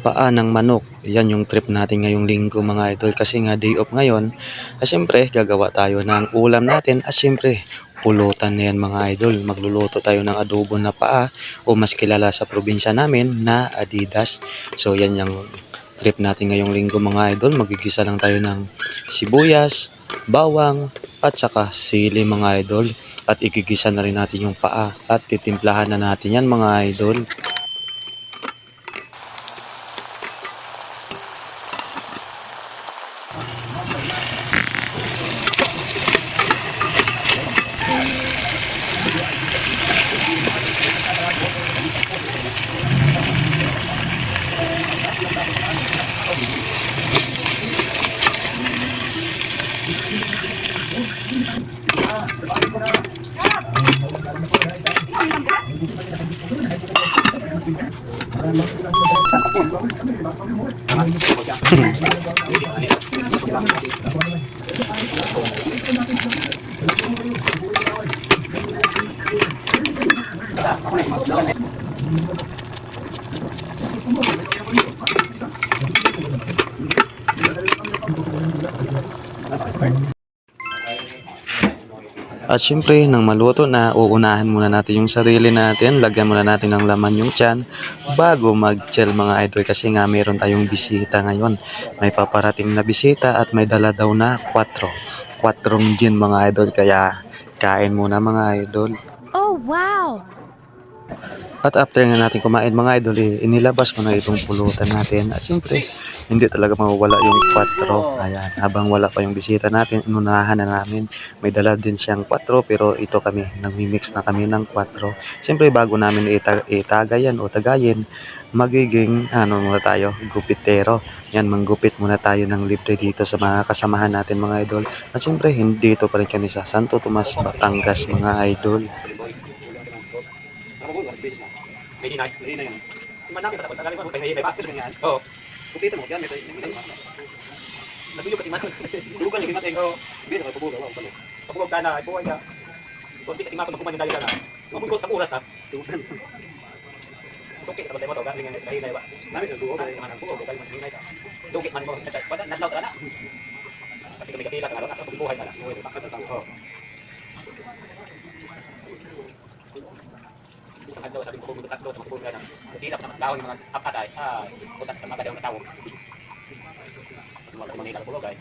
paa ng manok. Yan yung trip natin ngayong linggo mga idol kasi nga day off ngayon. At syempre gagawa tayo ng ulam natin at syempre pulutan na yan mga idol. Magluluto tayo ng adobo na paa o mas kilala sa probinsya namin na Adidas. So yan yung trip natin ngayong linggo mga idol. Magigisa lang tayo ng sibuyas, bawang at saka sili mga idol. At igigisa na rin natin yung paa at titimplahan na natin yan mga idol. At syempre, nang maluto na, uunahan muna natin yung sarili natin. Lagyan muna natin ng laman yung tiyan bago mag-chill mga idol. Kasi nga meron tayong bisita ngayon. May paparating na bisita at may dala daw na 4. 4 gin mga idol. Kaya kain muna mga idol. Oh, wow! At after nga natin kumain mga idol, inilabas ko na itong pulutan natin. At syempre, hindi talaga mawawala yung 4. Ayan, habang wala pa yung bisita natin, inunahan na namin. May dala din siyang 4 pero ito kami, nagmi-mix na kami ng 4. Syempre, bago namin itagayan o tagayin, magiging muna tayo, gupitero. Yan, manggupit muna tayo ng libre dito sa mga kasamahan natin mga idol. At syempre, hindi ito pa rin kami sa Santo Tomas, Batangas mga idol. May hinay yan. Iman namin patakot, tagalin mo, may bakit ganyan. Oo. Kupita mo, yan, may nagulog ka timan. Dulugan yung himateng, oo. Bino, may pubugaw, wow, pabugog ka na, ay buhay ka. Kung di ka timan, magkuman yung dali ka na. Mabugod sa oras, ha? Sukit, kapatay mo to, galing yung kahinay ba? Namin, nagbuhog, ay naman ang buhog, galing mas hinay ka. Dukit man mo, natlaw ka na. Kasi kung may kapila ka na, buhay ka na. Oo. Isang adlaw sabi ko kung tatlo sa magbubuhay na hindi dapat naman yung mga apatay putat sa mga daw na tao mga manila ko guys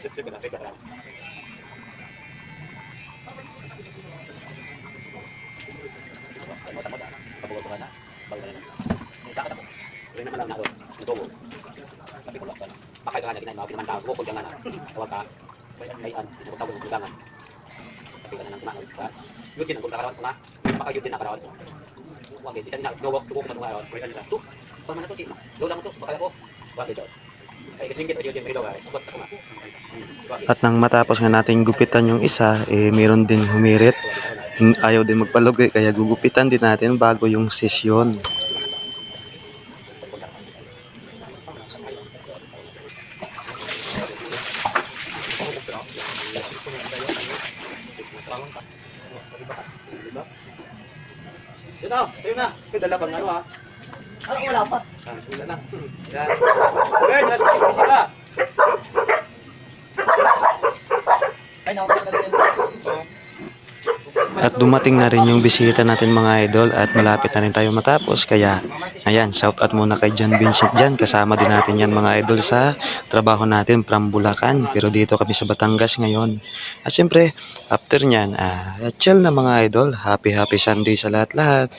sip na fake lang sa moda pabugod ko na bago na takot ako rin naman lang na doon ito sabi ko lang makay ka na din naman tao ko diyan na tawag ka may tawag ko lang sabi ka na nang kumain yun din ang kulakaran ko na makayod din nakarawan ko. Wag di na gawak tubo ko mga araw. Pwede na to. Pag man to si lola mo to bakala ko. Wag ito. Ay kasi ngit audio din pero ay abot ko na. At nang matapos nga natin gupitan yung isa, meron din humirit. Ayaw din magpalugay kaya gugupitan din natin bago yung sesyon. Ayun na. May dala bang ano ha? Wala pa. Wala na. Yan. Okay, nasa bisita. Ay, nakapagod na din. At dumating na rin yung bisita natin mga idol at malapit na rin tayo matapos. Kaya ayan, shout out muna kay John Vincent dyan. Kasama din natin yan mga idol sa trabaho natin from Bulacan. Pero dito kami sa Batangas ngayon. At syempre, after nyan, chill na mga idol. Happy Sunday sa lahat-lahat.